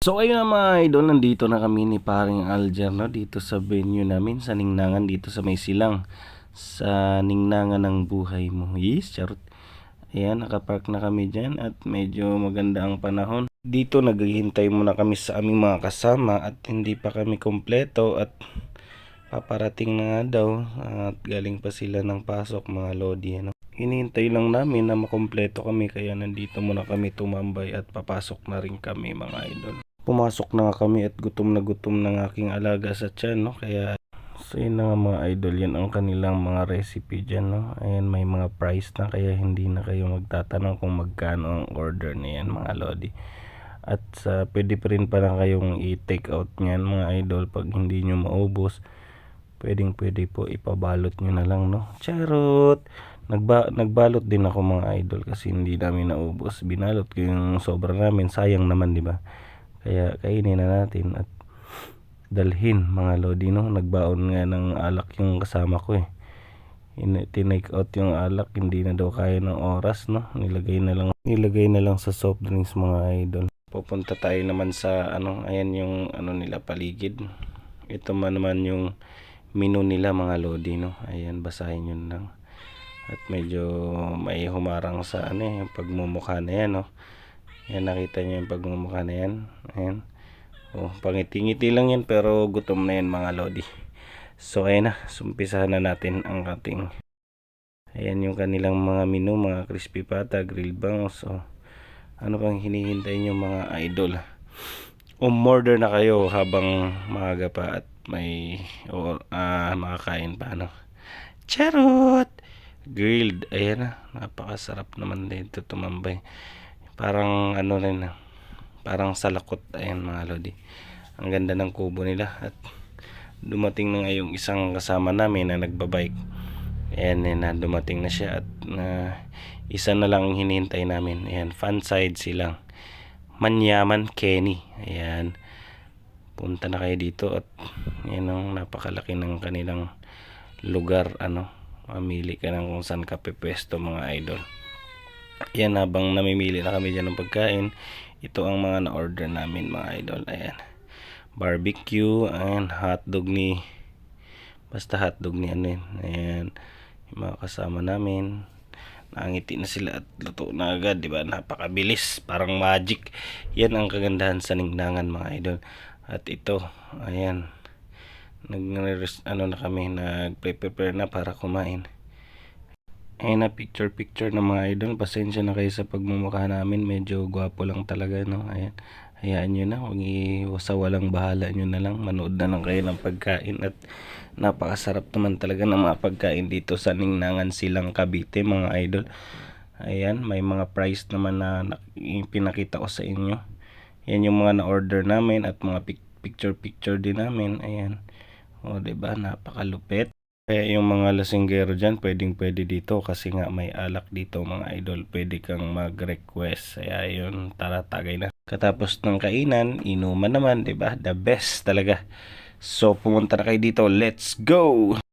So ayun na mga idol, nandito na kami ni paring Alger, no? Dito sa venue namin sa Ningnangan, dito sa May Silang, sa Ningnangan ng buhay mo. Yes, charot. Ayan, nakapark na kami dyan at medyo maganda ang panahon. Dito naghihintay muna kami sa aming mga kasama at hindi pa kami kompleto at paparating na nga daw at galing pa sila ng pasok, mga lodi, ano. Hinihintay lang namin na makompleto kami, kaya nandito muna kami tumambay at papasok na rin kami, mga idol. Pumasok na nga kami at gutom ng aking alaga sa tiyan, no? Kaya so yun na nga mga idol, yan ang kanilang mga recipe dyan, no? Ayan, may mga price na, kaya hindi na kayo magtatanong kung magkano ang order na yan, mga lodi. At pwede pa rin pala kayong i-take out nyan, mga idol, pag hindi nyo maubos. Pwede po ipabalot nyo na lang, no? Charot! Nagbalot din ako, mga idol, kasi hindi namin naubos. Binalot ko yung sobra namin, sayang naman, di ba? Kaya kainin na natin at dalhin, mga lodi, no? Nagbaon nga ng alak yung kasama ko, eh. Tinake out yung alak, hindi na daw kaya ng oras, no? Nilagay na lang sa soft drinks, mga idol. Pupunta tayo naman sa ayan yung nila paligid. Ito naman yung menu nila, mga lodi, no? Ayan, basahin yun lang. At medyo may humarang sa yung pagmumukha na yan, no? Yan, nakita nyo yung pagmumukha na yan. Ayan. Pangiti-ngiti lang yan, pero gutom na yan, mga lodi. So ayan na, sumpisahan na natin ang ating. Ayan yung kanilang mga menu, mga crispy pata, grilled bangus. So ano pang hinihintay nyo, mga idol? Umorder na kayo habang maaga pa at may makakain pa, no? Charot! Grilled, ayan na, napakasarap naman dito tumambay. Parang rin, parang salakot. Ayan, mga lodi, ang ganda ng kubo nila. At dumating na nga yung isang kasama namin na nagbabike. Ayan, na dumating na siya at isa na lang ang hinihintay namin. Ayan, fan side silang Manyaman Kenny. Ayan, punta na kayo dito at yan ang napakalaki ng kanilang lugar. Mamili ka ng kung saan ka pepwesto, mga idol. Yan, habang namimili na kami dyan ng pagkain, ito ang mga na-order namin, mga idol. Ayan, barbecue, ayan, hotdog basta hotdog ni yan. Ayan, yung mga kasama namin, nangiti na sila at luto na agad, diba? Napakabilis, parang magic. Yan ang kagandahan sa Ningnangan, mga idol. At ito, ayan, na kami, nagpe-prepare na para kumain. Ayan na, picture na, mga idol. Pasensya na kayo sa pagmumukha namin, medyo gwapo lang talaga, no? Ayan, hayaan nyo na, sa walang bahala nyo na lang, manood na lang kayo ng pagkain. At napakasarap naman talaga ng mga pagkain dito sa Ningnangan Silang, Cavite, mga idol. Ayan, may mga price naman na pinakita ko sa inyo. Yan yung mga na-order namin at mga picture din namin. Ayan, diba, napakalupit. Kaya yung mga lasinggero dyan, pwede dito kasi nga may alak dito, mga idol. Pwede kang mag-request. Kaya yun, tara, tagay na. Katapos ng kainan, inuman naman, diba? The best talaga. So pumunta na kayo dito. Let's go!